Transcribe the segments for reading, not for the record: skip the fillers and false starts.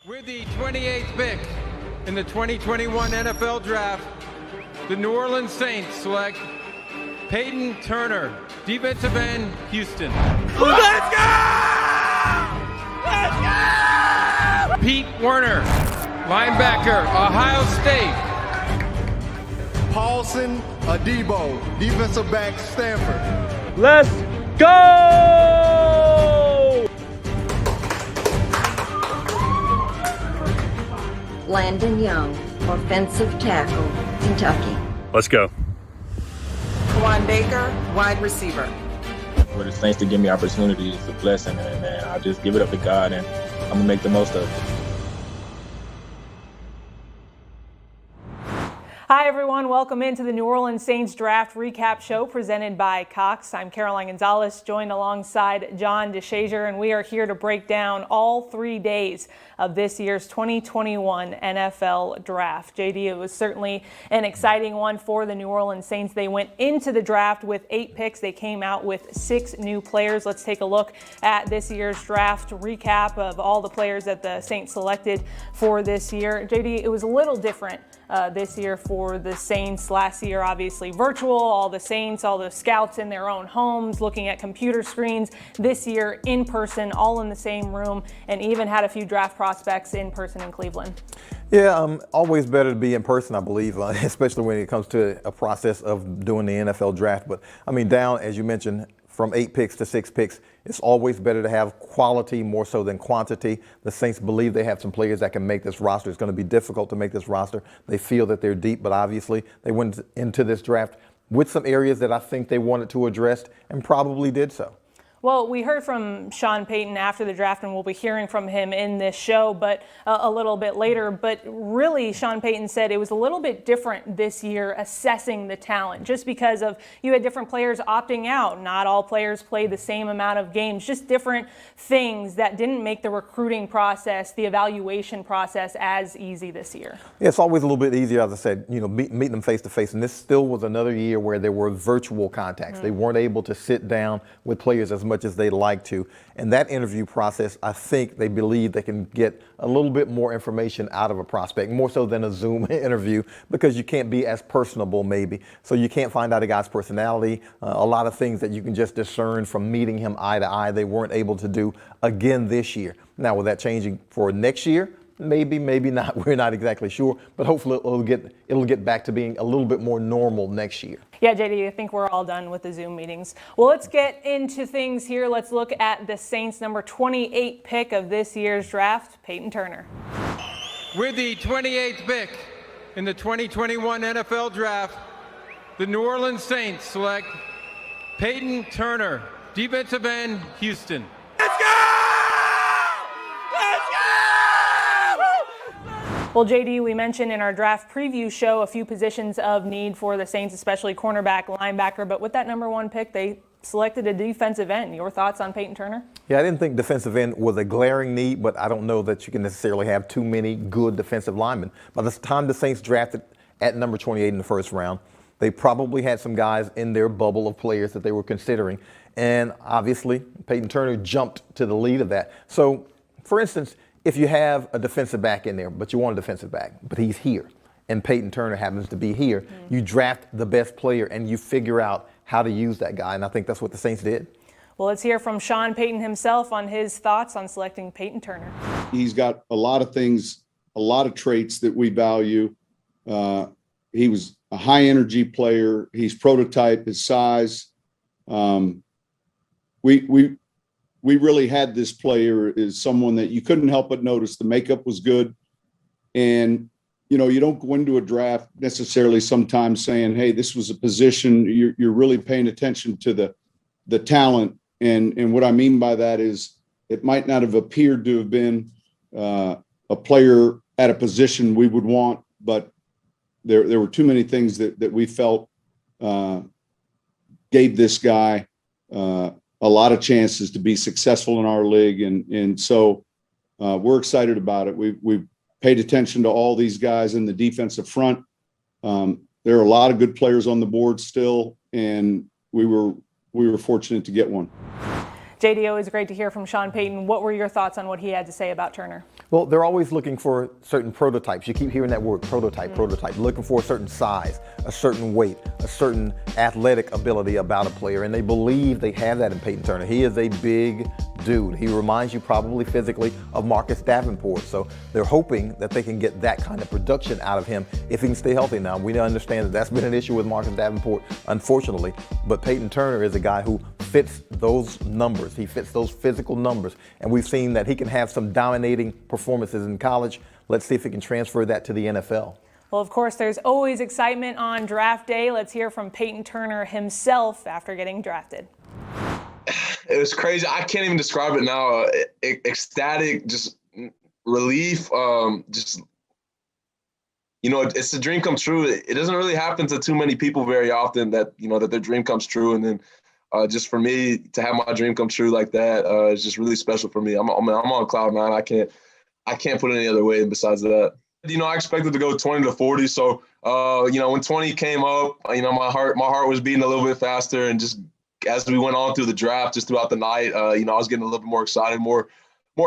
With the 28th pick in the 2021 NFL Draft, the New Orleans Saints select Payton Turner, defensive end, Houston. Let's go! Let's go! Pete Werner, linebacker, Ohio State. Paulson, Adebo, defensive back, Stanford. Let's go! Landon Young, offensive tackle, Kentucky. Let's go. Kawaan Baker, wide receiver. For the Saints to give me opportunity is a blessing, and man, I just give it up to God, and I'm gonna make the most of it. Hi, everyone. Welcome into the New Orleans Saints Draft Recap Show presented by Cox. I'm Caroline Gonzalez, joined alongside John DeShazier, and we are here to break down all 3 days of this year's 2021 NFL Draft. JD, it was certainly an exciting one for the New Orleans Saints. They went into the draft with 8 picks. They came out with 6 new players. Let's take a look at this year's draft recap of all the players that the Saints selected for this year. JD, it was a little different this year for the Saints. Last year, obviously virtual, all the Saints, all the scouts in their own homes looking at computer screens. This year, in person, all in the same room, and even had a few draft prospects in person in Cleveland. Yeah, always better to be in person, I believe, especially when it comes to a process of doing the NFL draft. But I mean, down, as you mentioned, from 8 picks to 6 picks, it's always better to have quality more so than quantity. The Saints believe they have some players that can make this roster. It's going to be difficult to make this roster. They feel that they're deep, but obviously they went into this draft with some areas that I think they wanted to address and probably did so. Well, we heard from Sean Payton after the draft, and we'll be hearing from him in this show, but a little bit later. But really, Sean Payton said it was a little bit different this year assessing the talent, just because of you had different players opting out. Not all players played the same amount of games, just different things that didn't make the recruiting process, the evaluation process as easy this year. Yeah, it's always a little bit easier, as I said, meeting them face to face. And this still was another year where there were virtual contacts. They weren't able to sit down with players as much as they'd like to. And that interview process, I think they believe they can get a little bit more information out of a prospect, more so than a Zoom interview, because you can't be as personable maybe. So you can't find out a guy's personality. A lot of things that you can just discern from meeting him eye to eye, they weren't able to do again this year. Now, with that changing for next year, maybe, maybe not. We're not exactly sure, but hopefully it'll get back to being a little bit more normal next year. Yeah, JD, I think we're all done with the Zoom meetings. Well, let's get into things here. Let's look at the Saints' number 28 pick of this year's draft, Payton Turner. With the 28th pick in the 2021 NFL Draft, the New Orleans Saints select Payton Turner, defensive end, Houston. Let's go! Let's go! Well, JD, we mentioned in our draft preview show a few positions of need for the Saints, especially cornerback, linebacker. But with that number 1 pick, they selected a defensive end. Your thoughts on Payton Turner? Yeah, I didn't think defensive end was a glaring need, but I don't know that you can necessarily have too many good defensive linemen. By the time the Saints drafted at number 28 in the first round, they probably had some guys in their bubble of players that they were considering. And obviously, Payton Turner jumped to the lead of that. So, for instance, if you have a defensive back in there, but you want a defensive back, but he's here, and Payton Turner happens to be here, you draft the best player and you figure out how to use that guy. And I think that's what the Saints did. Well, let's hear from Sean Payton himself on his thoughts on selecting Payton Turner. He's got a lot of things, a lot of traits that we value. He was a high energy player. He's prototype, his size. We really had this player as someone that you couldn't help but notice. The makeup was good. And, you don't go into a draft necessarily sometimes saying, hey, this was a position. You're really paying attention to the talent. And what I mean by that is it might not have appeared to have been a player at a position we would want, but there were too many things that we felt gave this guy a lot of chances to be successful in our league. And so we're excited about it. We've paid attention to all these guys in the defensive front. There are a lot of good players on the board still, and we were fortunate to get one. JD, always great to hear from Sean Payton. What were your thoughts on what he had to say about Turner? Well, they're always looking for certain prototypes. You keep hearing that word, prototype, looking for a certain size, a certain weight, a certain athletic ability about a player, and they believe they have that in Payton Turner. He is a big dude. He reminds you probably physically of Marcus Davenport, so they're hoping that they can get that kind of production out of him if he can stay healthy. Now, we understand that that's been an issue with Marcus Davenport, unfortunately, but Payton Turner is a guy who fits those numbers. He fits those physical numbers, and we've seen that he can have some dominating performances in college. Let's see if he can transfer that to the NFL. Well, of course, there's always excitement on draft day. Let's hear from Payton Turner himself after getting drafted. It was crazy. I can't even describe it now. Ecstatic, just relief. Just, you know, it's a dream come true. It doesn't really happen to too many people very often that, you know, that their dream comes true. And then just for me to have my dream come true like that is just really special for me. I'm on cloud nine. I can't put it any other way besides that. You know, I expected to go 20 to 40. So, you know, when 20 came up, you know, my heart was beating a little bit faster, and just as we went on through the draft, just throughout the night, you know, I was getting a little bit more excited, more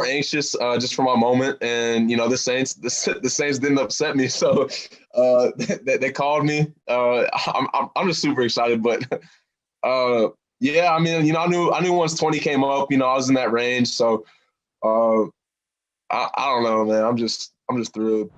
anxious just for my moment. And, you know, the Saints didn't upset me. So they called me. I'm just super excited. But yeah, I mean, you know, I knew once 20 came up, you know, I was in that range. So I don't know, man. I'm just thrilled.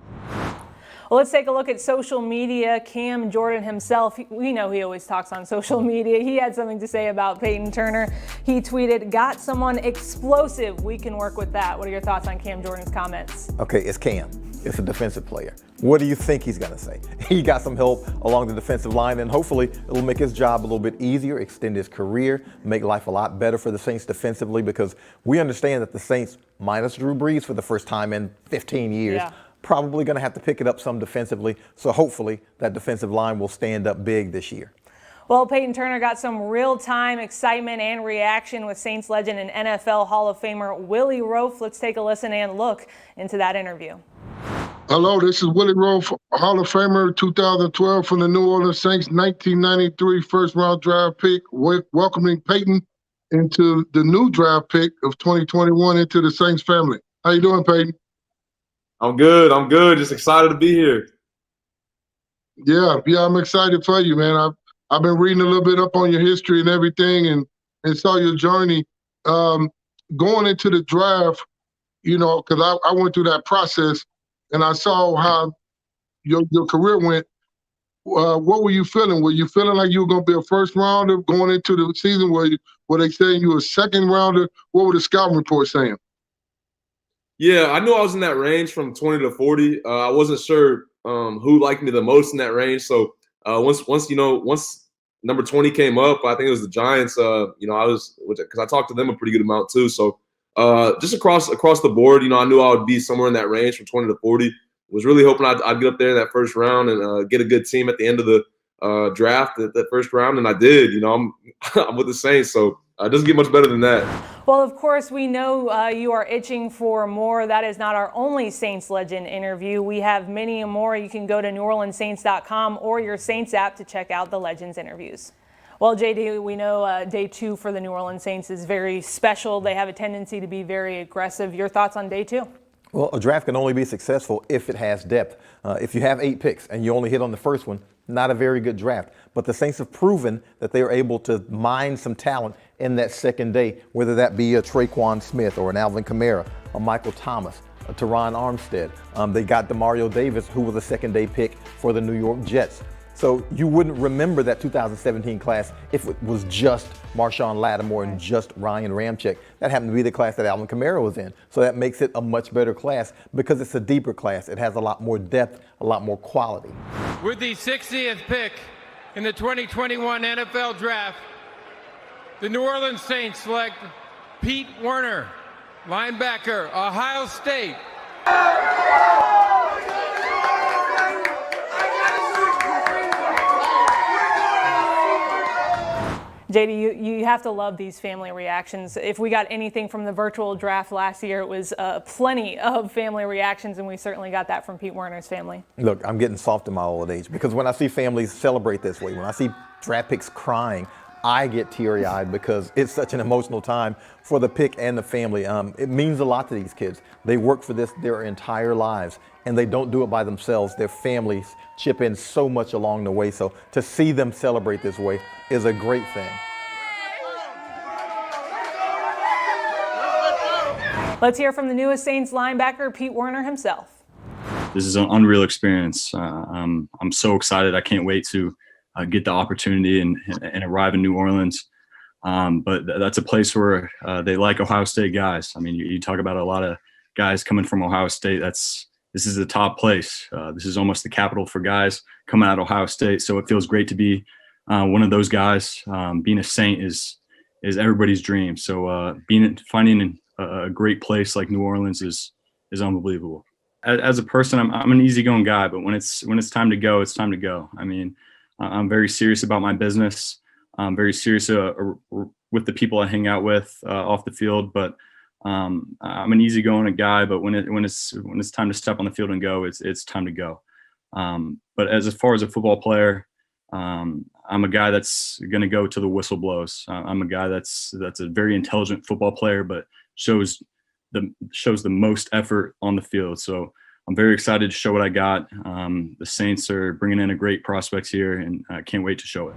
Well, let's take a look at social media. Cam Jordan himself, we know he always talks on social media. He had something to say about Payton Turner. He tweeted, "Got someone explosive. We can work with that." What are your thoughts on Cam Jordan's comments? Okay, it's Cam. It's a defensive player. What do you think he's going to say? He got some help along the defensive line, and hopefully it'll make his job a little bit easier, extend his career, make life a lot better for the Saints defensively, because we understand that the Saints, minus Drew Brees for the first time in 15 years, probably going to have to pick it up some defensively. So hopefully that defensive line will stand up big this year. Well, Payton Turner got some real-time excitement and reaction with Saints legend and NFL Hall of Famer Willie Roaf. Let's take a listen and look into that interview. Hello, this is Willie Roaf, Hall of Famer 2012 from the New Orleans Saints, 1993 first-round draft pick, welcoming Payton into the new draft pick of 2021 into the Saints family. How you doing, Payton? I'm good. Just excited to be here. Yeah, I'm excited for you, man. I've been reading a little bit up on your history and everything, and saw your journey going into the draft. You know, because I went through that process, and I saw how your career went. What were you feeling? Were you feeling like you were going to be a first rounder going into the season? Were they saying you were a second rounder? What were the scouting reports saying? Yeah, I knew I was in that range from 20 to 40. I wasn't sure who liked me the most in that range. So once number 20 came up, I think it was the Giants. You know, because I talked to them a pretty good amount too. So just across the board, you know, I knew I would be somewhere in that range from 20 to 40. Was really hoping I'd get up there in that first round and get a good team at the end of the draft at that first round, and I did. You know, I'm with the Saints, so it doesn't get much better than that. Well, of course, we know you are itching for more. That is not our only Saints legend interview. We have many more. You can go to NewOrleansSaints.com or your Saints app to check out the legends interviews. Well, JD, we know day 2 for the New Orleans Saints is very special. They have a tendency to be very aggressive. Your thoughts on day 2? Well, a draft can only be successful if it has depth. If you have 8 picks and you only hit on the first one, not a very good draft. But the Saints have proven that they are able to mine some talent in that second day, whether that be a Traquan Smith or an Alvin Kamara, a Michael Thomas, a Teron Armstead. They got Demario Davis, who was a second day pick for the New York Jets. So you wouldn't remember that 2017 class if it was just Marshawn Lattimore and just Ryan Ramczyk. That happened to be the class that Alvin Kamara was in. So that makes it a much better class because it's a deeper class. It has a lot more depth, a lot more quality. With the 60th pick in the 2021 NFL Draft, the New Orleans Saints select Pete Werner, linebacker, Ohio State. JD, you have to love these family reactions. If we got anything from the virtual draft last year, it was plenty of family reactions, and we certainly got that from Pete Werner's family. Look, I'm getting soft in my old age because when I see families celebrate this way, when I see draft picks crying, I get teary-eyed because it's such an emotional time for the pick and the family. It means a lot to these kids. They work for this their entire lives, and they don't do it by themselves. Their families chip in so much along the way. So to see them celebrate this way is a great thing. Let's hear from the newest Saints linebacker, Pete Werner himself. This is an unreal experience. I'm so excited. I can't wait to get the opportunity and arrive in New Orleans. But that's a place where they like Ohio State guys. I mean, you talk about a lot of guys coming from Ohio State. This is the top place. This is almost the capital for guys coming out of Ohio State. So it feels great to be one of those guys. Being a Saint is everybody's dream. So finding a great place like New Orleans is unbelievable. As a person, I'm an easygoing guy, but when it's time to go, it's time to go. I mean, I'm very serious about my business. I'm very serious with the people I hang out with off the field. But I'm an easygoing guy. But when it's time to step on the field and go, it's time to go. But as far as a football player, I'm a guy that's going to go till the whistle blows. I'm a guy that's a very intelligent football player, but shows the most effort on the field. So I'm very excited to show what I got. The Saints are bringing in a great prospects here, and I can't wait to show it.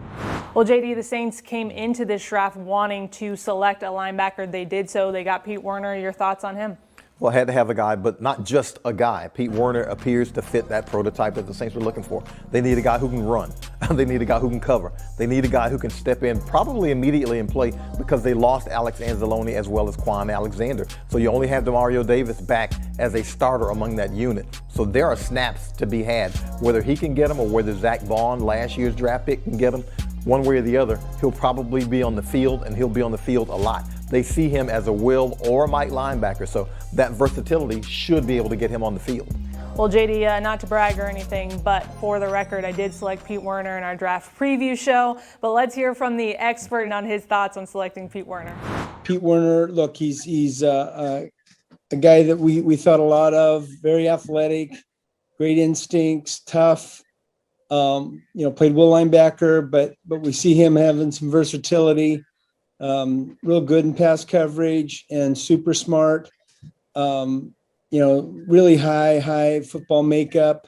Well, JD, the Saints came into this draft wanting to select a linebacker. They did so. They got Pete Werner. Your thoughts on him? Well, had to have a guy, but not just a guy. Pete Werner appears to fit that prototype that the Saints were looking for. They need a guy who can run. They need a guy who can cover. They need a guy who can step in probably immediately and play because they lost Alex Anzalone as well as Kawaan Alexander. So you only have Demario Davis back as a starter among that unit. So there are snaps to be had. Whether he can get them or whether Zach Vaughn, last year's draft pick, can get them, one way or the other, he'll probably be on the field, and he'll be on the field a lot. They see him as a will or Mike linebacker, so that versatility should be able to get him on the field. Well, JD, not to brag or anything, but for the record, I did select Pete Werner in our draft preview show. But let's hear from the expert on his thoughts on selecting Pete Werner. Pete Werner, look, he's a guy that we thought a lot of, very athletic, great instincts, tough. Played will linebacker, but we see him having some versatility. Real good in pass coverage and super smart. Really high football makeup.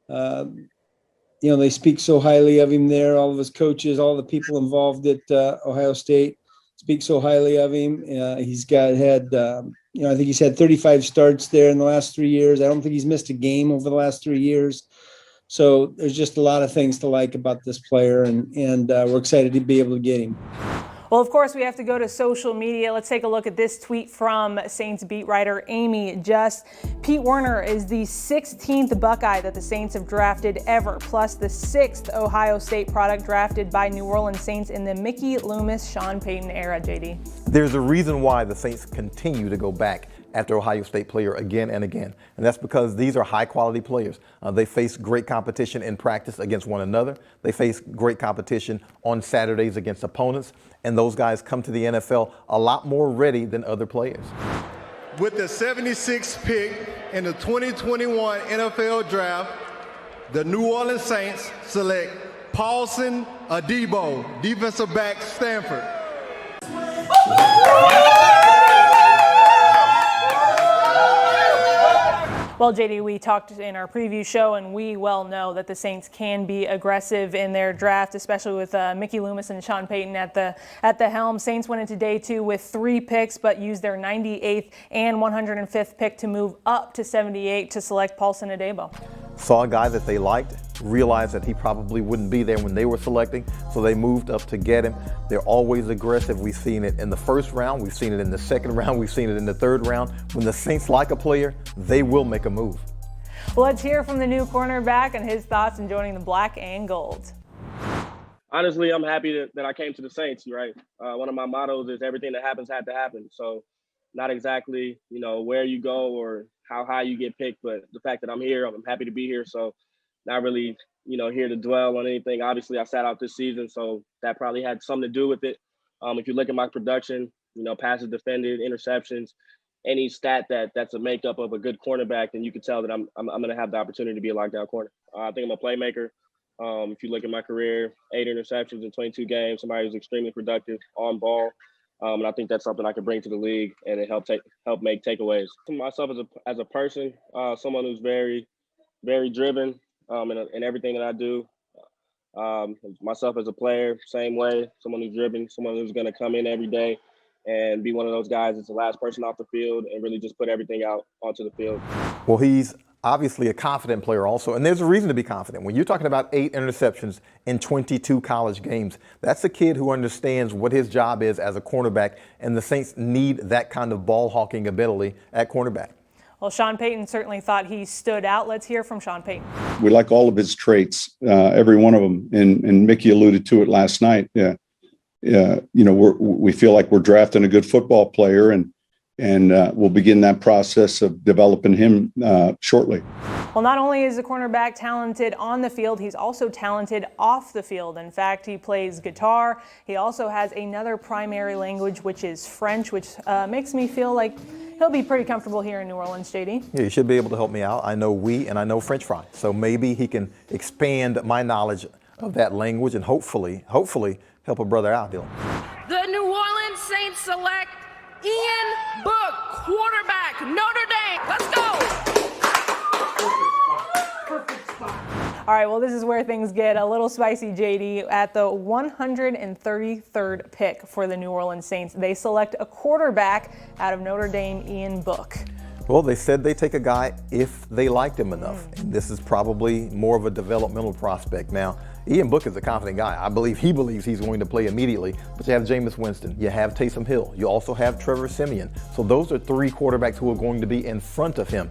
They speak so highly of him there. All of his coaches, all the people involved at Ohio State speak so highly of him. I think he's had 35 starts there in the last 3 years. I don't think he's missed a game over the last 3 years. So there's just a lot of things to like about this player, and we're excited to be able to get him. Well, of course, we have to go to social media. Let's take a look at this tweet from Saints beat writer Amy Just. Pete Werner is the 16th Buckeye that the Saints have drafted ever, plus the 6th Ohio State product drafted by New Orleans Saints in the Mickey Loomis, Sean Payton era, JD. There's a reason why the Saints continue to go back after Ohio State player again and again. And that's because these are high quality players. They face great competition in practice against one another. They face great competition on Saturdays against opponents. And those guys come to the NFL a lot more ready than other players. With the 76th pick in the 2021 NFL Draft, the New Orleans Saints select Paulson Adebo, defensive back, Stanford. Well, JD, we talked in our preview show, and we well know that the Saints can be aggressive in their draft, especially with Mickey Loomis and Sean Payton at the helm. Saints went into day 2 with 3 picks, but used their 98th and 105th pick to move up to 78 to select Paulson Adebo. Saw a guy that they liked, realized that he probably wouldn't be there when they were selecting, so they moved up to get him. They're always aggressive. We've seen it in the first round, we've seen it in the second round, we've seen it in the third round. When the Saints like a player, they will make a move. Well, let's hear from the new cornerback and his thoughts in joining the black and gold. Honestly, I'm happy that I came to the Saints, right? One of my mottos is everything that happens had to happen. So not exactly, where you go or how high you get picked, but the fact that I'm here, I'm happy to be here. So not really, here to dwell on anything. Obviously, I sat out this season, so that probably had something to do with it. If you look at my production, passes defended, interceptions, any stat that's a makeup of a good cornerback, then you can tell that I'm going to have the opportunity to be a lockdown corner. I think I'm a playmaker. If you look at my career, 8 interceptions in 22 games, somebody who's extremely productive on ball. And I think that's something I can bring to the league and it help make takeaways. Myself as a person, someone who's very, very driven in everything that I do. Myself as a player, same way, someone who's driven, someone who's going to come in every day and be one of those guys that's the last person off the field and really just put everything out onto the field. Well, he's obviously a confident player also, and there's a reason to be confident. When you're talking about 8 interceptions in 22 college games, that's a kid who understands what his job is as a cornerback, and the Saints need that kind of ball hawking ability at cornerback. Well, Sean Payton certainly thought he stood out. Let's hear from Sean Payton. We like all of his traits, every one of them, and Mickey alluded to it last night. Yeah, we feel like we're drafting a good football player, and we'll begin that process of developing him shortly. Well, not only is the cornerback talented on the field, he's also talented off the field. In fact, he plays guitar. He also has another primary language, which is French, which makes me feel like he'll be pretty comfortable here in New Orleans, JD. Yeah, you should be able to help me out. I know and I know French fry. So maybe he can expand my knowledge of that language and hopefully help a brother out, Dylan. The New Orleans Saints select Ian Book, quarterback, Notre Dame. Let's go. All right, well, this is where things get a little spicy, JD. At the 133rd pick for the New Orleans Saints, they select a quarterback out of Notre Dame, Ian Book. Well, they said they take a guy if they liked him enough. And this is probably more of a developmental prospect. Now, Ian Book is a confident guy. I believe he believes he's going to play immediately. But you have Jameis Winston. You have Taysom Hill. You also have Trevor Siemian. So those are 3 quarterbacks who are going to be in front of him.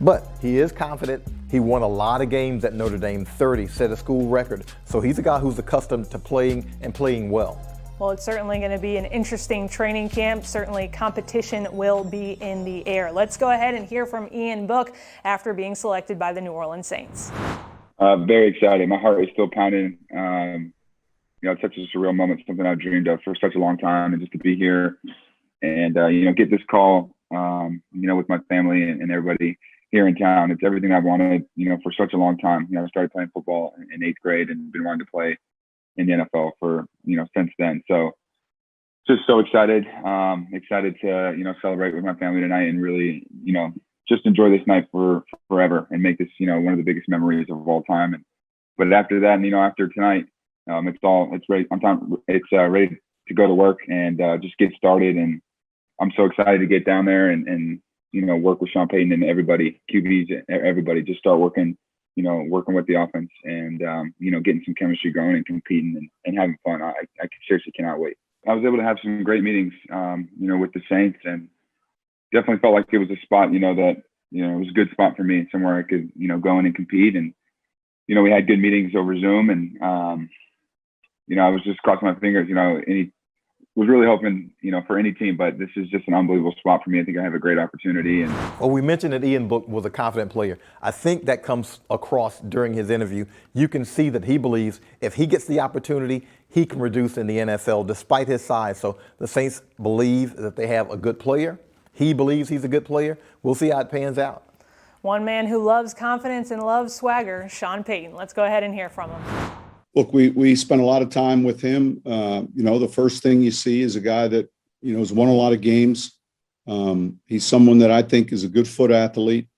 But he is confident. He won a lot of games at Notre Dame, 30, set a school record. So he's a guy who's accustomed to playing and playing well. Well, it's certainly going to be an interesting training camp. Certainly competition will be in the air. Let's go ahead and hear from Ian Book after being selected by the New Orleans Saints. Very excited. My heart is still pounding. It's such a surreal moment, something I've dreamed of for such a long time, and just to be here and, get this call, with my family and everybody here in town. It's everything I've wanted, for such a long time. I started playing football in 8th grade and been wanting to play in the NFL for, since then. So just so excited, excited to, celebrate with my family tonight and really, just enjoy this night for forever and make this, one of the biggest memories of all time. But after that, after tonight, it's ready. It's ready to go to work and just get started. And I'm so excited to get down there and work with Sean Payton and everybody, QBs, everybody, just start working, working with the offense and, getting some chemistry going and competing and having fun. I seriously cannot wait. I was able to have some great meetings, with the Saints, and definitely felt like it was a spot, that, it was a good spot for me, somewhere I could, go in and compete. And, we had good meetings over Zoom, and, I was just crossing my fingers, was really hoping, for any team, but this is just an unbelievable spot for me. I think I have a great opportunity. And well, we mentioned that Ian Book was a confident player. I think that comes across during his interview. You can see that he believes if he gets the opportunity, he can produce in the NFL despite his size. So the Saints believe that they have a good player. He believes he's a good player. We'll see how it pans out. One man who loves confidence and loves swagger, Sean Payton. Let's go ahead and hear from him. Look, we spent a lot of time with him. The first thing you see is a guy that, has won a lot of games. He's someone that I think is a good foot athlete,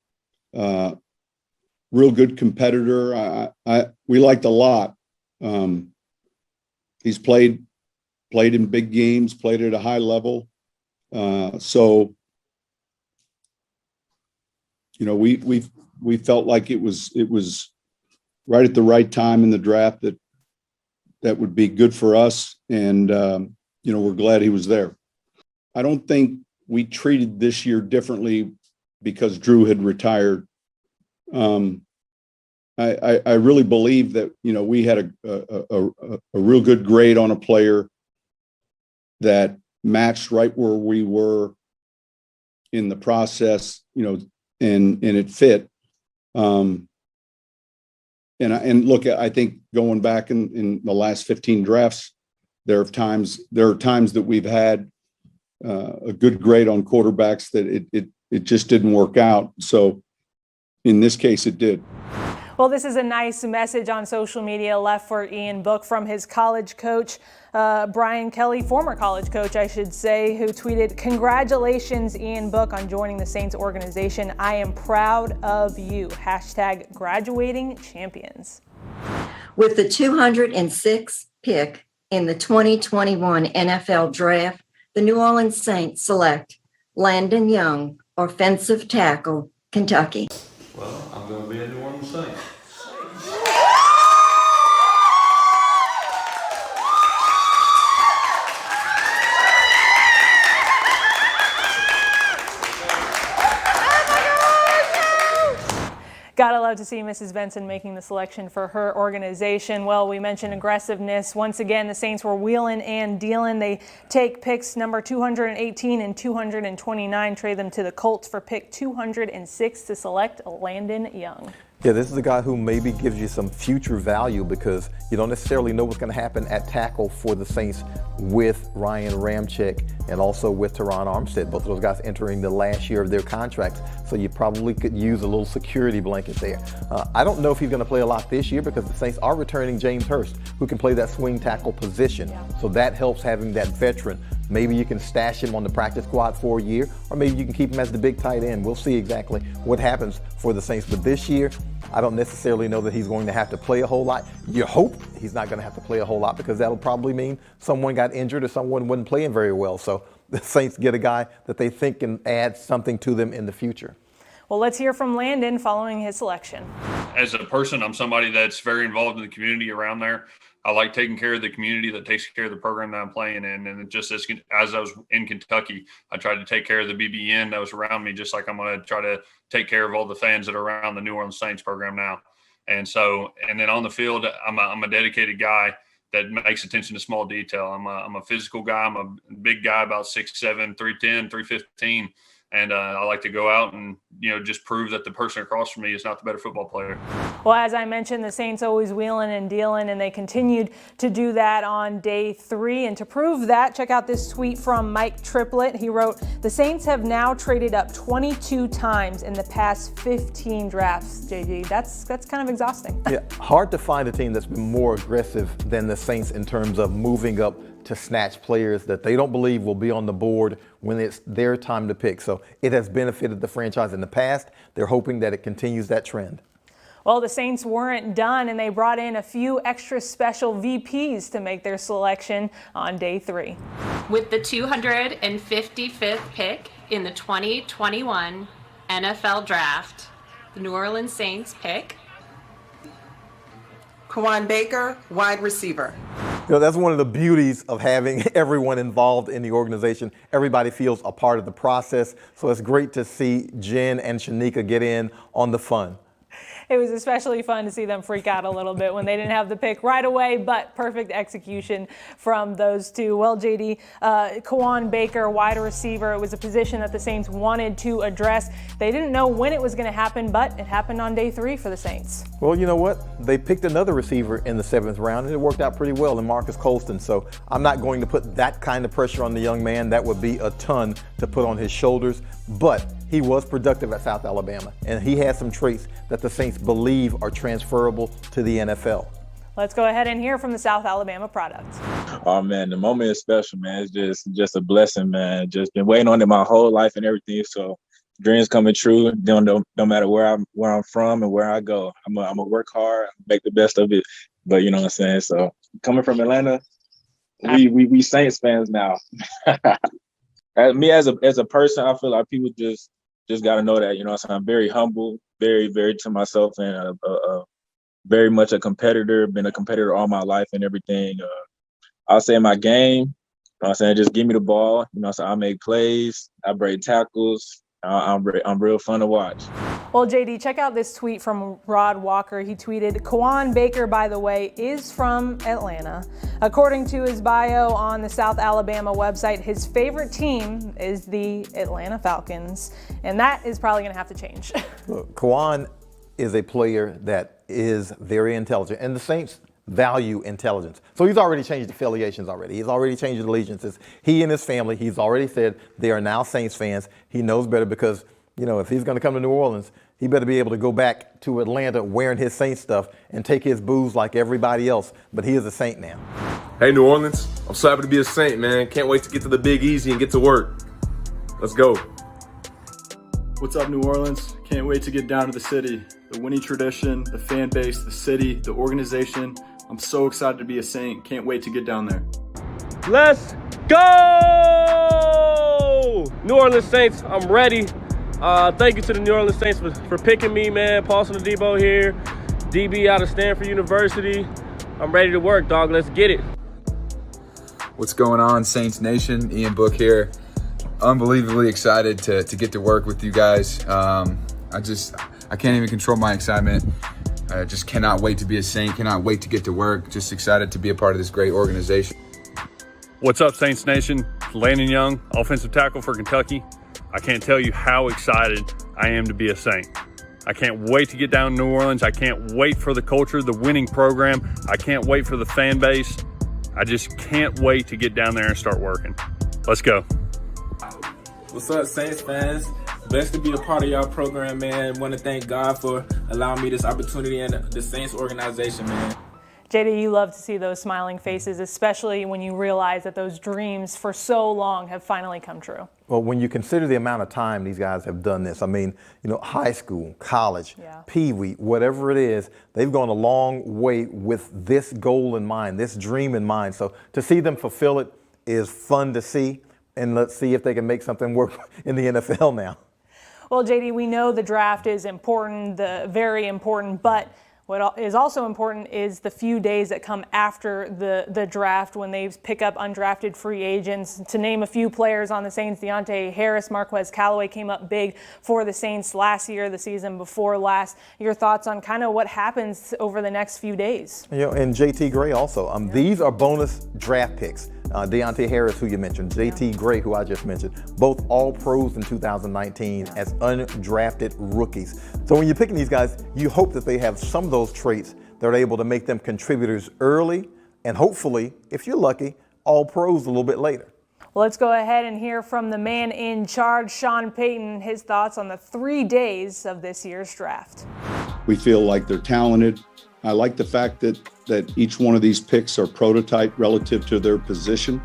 real good competitor. We liked a lot. He's played in big games, played at a high level. We felt like it was right at the right time in the draft that would be good for us. And, we're glad he was there. I don't think we treated this year differently because Drew had retired. I really believe that, we had a real good grade on a player that matched right where we were in the process, and it fit. And look, I think going back in the last 15 drafts, there are times that we've had a good grade on quarterbacks that it just didn't work out. So in this case, it did. Well, this is a nice message on social media left for Ian Book from his college coach, Brian Kelly, former college coach, I should say, who tweeted, "Congratulations, Ian Book, on joining the Saints organization. I am proud of you. Hashtag graduating champions." With the 206th pick in the 2021 NFL Draft, the New Orleans Saints select Landon Young, offensive tackle, Kentucky. Well, I'm going to be a New Orleans Saint. Gotta love to see Mrs. Benson making the selection for her organization. Well, we mentioned aggressiveness. Once again, the Saints were wheeling and dealing. They take picks number 218 and 229, trade them to the Colts for pick 206 to select Landon Young. Yeah, this is a guy who maybe gives you some future value because you don't necessarily know what's going to happen at tackle for the Saints with Ryan Ramczyk and also with Teron Armstead. Both of those guys entering the last year of their contracts, so you probably could use a little security blanket there. I don't know if he's going to play a lot this year because the Saints are returning James Hurst, who can play that swing tackle position. So that helps having that veteran. Maybe you can stash him on the practice squad for a year, or maybe you can keep him as the big tight end. We'll see exactly what happens for the Saints. But this year, I don't necessarily know that he's going to have to play a whole lot. You hope he's not going to have to play a whole lot because that'll probably mean someone got injured or someone wasn't playing very well. So the Saints get a guy that they think can add something to them in the future. Well, let's hear from Landon following his selection. As a person, I'm somebody that's very involved in the community around there. I like taking care of the community that takes care of the program that I'm playing in. And just as I was in Kentucky, I tried to take care of the BBN that was around me, just like I'm going to try to take care of all the fans that are around the New Orleans Saints program now. And so, and then on the field, I'm a dedicated guy that makes attention to small detail. I'm a physical guy. I'm a big guy, about 6'7", 310, 315. And I like to go out and, just prove that the person across from me is not the better football player. Well, as I mentioned, the Saints always wheeling and dealing, and they continued to do that on day 3. And to prove that, check out this tweet from Mike Triplett. He wrote, "The Saints have now traded up 22 times in the past 15 drafts." JG, that's kind of exhausting. Yeah, hard to find a team that's been more aggressive than the Saints in terms of moving up to snatch players that they don't believe will be on the board when it's their time to pick. So it has benefited the franchise in the past. They're hoping that it continues that trend. Well, the Saints weren't done, and they brought in a few extra special VPs to make their selection on day 3. With the 255th pick in the 2021 NFL Draft, the New Orleans Saints pick Kawaan Baker, wide receiver. That's one of the beauties of having everyone involved in the organization. Everybody feels a part of the process. So it's great to see Jen and Shanika get in on the fun. It was especially fun to see them freak out a little bit when they didn't have the pick right away, but perfect execution from those two. Well, JD, Kawaan Baker, wide receiver, it was a position that the Saints wanted to address. They didn't know when it was going to happen, but it happened on day 3 for the Saints. Well, you know what? They picked another receiver in the 7th round, and it worked out pretty well in Marcus Colston. So I'm not going to put that kind of pressure on the young man. That would be a ton to put on his shoulders. But he was productive at South Alabama, and he has some traits that the Saints believe are transferable to the NFL. Let's go ahead and hear from the South Alabama product. Oh man, the moment is special, man. It's just a blessing, man. Just been waiting on it my whole life and everything. So dreams coming true. No matter where I'm from and where I go, I'm gonna work hard, make the best of it. But you know what I'm saying. So coming from Atlanta, we Saints fans now. Me as a person, I feel like people just got to know that, you know what I'm saying, I'm very humble, very, very to myself, and very much a competitor, been a competitor all my life and everything. I'll say my game, you know what I'm saying, just give me the ball, you know what I'm saying, I make plays, I break tackles, I'm real fun to watch. Well, JD, check out this tweet from Rod Walker. He tweeted, "Kawaan Baker, by the way, is from Atlanta. According to his bio on the South Alabama website, his favorite team is the Atlanta Falcons." And that is probably going to have to change. Look, Kawaan is a player that is very intelligent, and the Saints value intelligence. So he's already changed affiliations already. He's already changed allegiances. He and his family, he's already said they are now Saints fans. He knows better because, if he's going to come to New Orleans, he better be able to go back to Atlanta wearing his Saints stuff and take his booze like everybody else. But he is a Saint now. Hey, New Orleans, I'm so happy to be a Saint, man. Can't wait to get to the Big Easy and get to work. Let's go. What's up, New Orleans? Can't wait to get down to the city. The winning tradition, the fan base, the city, the organization. I'm so excited to be a Saint. Can't wait to get down there. Let's go! New Orleans Saints, I'm ready. Thank you to the New Orleans Saints for picking me, man. Paulson Adebo here, DB out of Stanford University. I'm ready to work, dog. Let's get it. What's going on, Saints Nation? Ian Book here. Unbelievably excited to get to work with you guys. I can't even control my excitement. I just cannot wait to be a Saint, cannot wait to get to work. Just excited to be a part of this great organization. What's up, Saints Nation? Landon Young, offensive tackle for Kentucky. I can't tell you how excited I am to be a Saint. I can't wait to get down to New Orleans. I can't wait for the culture, the winning program. I can't wait for the fan base. I just can't wait to get down there and start working. Let's go. What's up, Saints fans? Blessed to be a part of y'all program, man. Want to thank God for allowing me this opportunity in the Saints organization, man. JD, you love to see those smiling faces, especially when you realize that those dreams for so long have finally come true. Well, when you consider the amount of time these guys have done this, I mean, high school, college, Pee-wee, whatever it is, they've gone a long way with this goal in mind, this dream in mind. So to see them fulfill it is fun to see, and let's see if they can make something work in the NFL now. Well, JD, we know the draft is important, very important, but what is also important is the few days that come after the draft when they pick up undrafted free agents. To name a few players on the Saints, Deontay Harris, Marquez Callaway came up big for the Saints last year, the season before last. Your thoughts on kind of what happens over the next few days? And JT Gray also. These are bonus draft picks. Deontay Harris, who you mentioned, JT Gray, who I just mentioned, both all pros in 2019 as undrafted rookies. So when you're picking these guys, you hope that they have some of those traits that are able to make them contributors early and hopefully, if you're lucky, all pros a little bit later. Well, let's go ahead and hear from the man in charge, Sean Payton, his thoughts on the 3 days of this year's draft. We feel like they're talented. I like the fact that each one of these picks are prototype relative to their position.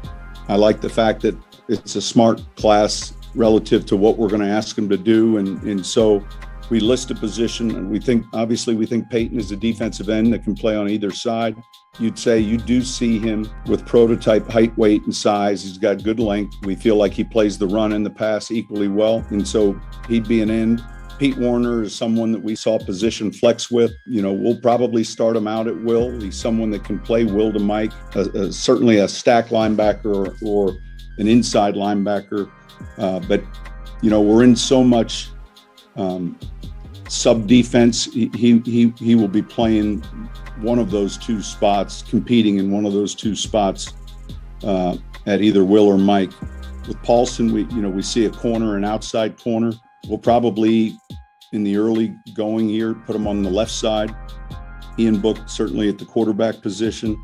I like the fact that it's a smart class relative to what we're going to ask them to do. And so we list a position, and we think Payton is a defensive end that can play on either side. You'd say you do see him with prototype height, weight, and size. He's got good length. We feel like he plays the run and the pass equally well. And so he'd be an end. Pete Werner is someone that we saw position flex with. We'll probably start him out at will. He's someone that can play will to Mike, certainly a stack linebacker or an inside linebacker. But we're in so much sub defense. He will be playing one of those two spots, competing in one of those two spots at either Will or Mike. With Paulson, we see a corner, an outside corner. We'll probably, in the early going here, put him on the left side. Ian Book certainly at the quarterback position.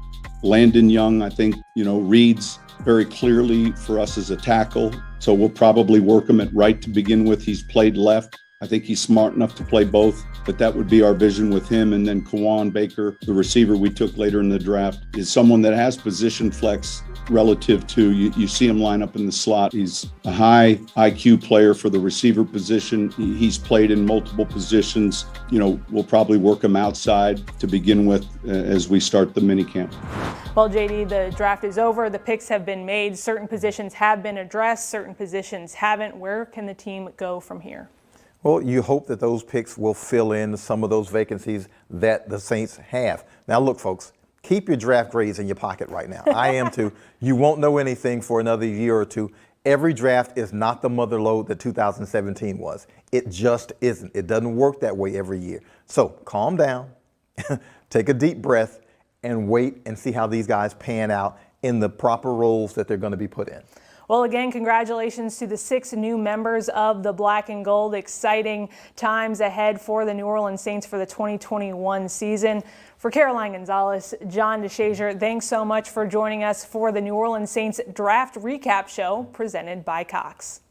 Landon Young, I think, reads very clearly for us as a tackle. So we'll probably work him at right to begin with. He's played left. I think he's smart enough to play both, but that would be our vision with him. And then Kawaan Baker, the receiver we took later in the draft, is someone that has position flex relative to, you see him line up in the slot. He's a high IQ player for the receiver position. He's played in multiple positions. We'll probably work him outside to begin with as we start the minicamp. Well, JD, the draft is over. The picks have been made. Certain positions have been addressed. Certain positions haven't. Where can the team go from here? Well, you hope that those picks will fill in some of those vacancies that the Saints have. Now, look, folks, keep your draft grades in your pocket right now. I am too. You won't know anything for another year or two. Every draft is not the mother lode that 2017 was. It just isn't. It doesn't work that way every year. So calm down, take a deep breath, and wait and see how these guys pan out in the proper roles that they're going to be put in. Well, again, congratulations to the 6 new members of the Black and Gold. Exciting times ahead for the New Orleans Saints for the 2021 season. For Caroline Gonzalez, John DeShazier, thanks so much for joining us for the New Orleans Saints Draft Recap Show presented by Cox.